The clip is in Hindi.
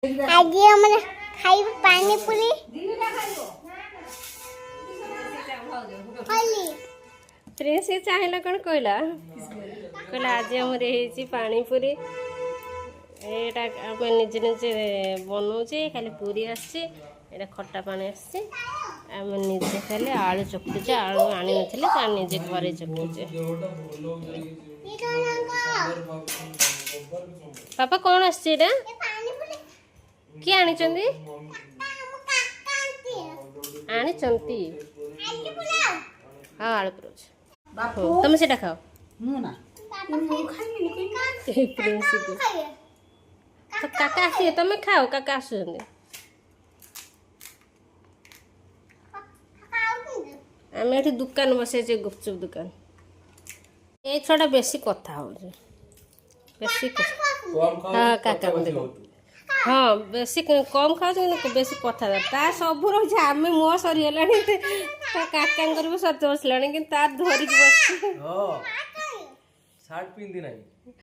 आज हमने खाई पानी पूरी प्रिंस चाहिए कौन कहला कहला आज आम पानी पूरी एटा आम निजे निजे बनाऊे खाली पूरी आसची खट्टा पानी आसची आम निजे खाली आलू चकुचे आलू आनी ना निजे घरे चकुचे। पापा कौन आसची किए आनी आनी हाँ आलू पुरोज तुम से खाओ प्रिंस तो काका आसी तुम खाओ काका आस आम ये दुकान बसे गुपचुप दुकान ये छुआ बेसी कथा हो बेसी हाँ काका हाँ बेसी कम खाऊ बेसी कथा सब रही आम मुह सरीगला काका भी सत बसला कि धरिक बस शार्ट पिंधि ना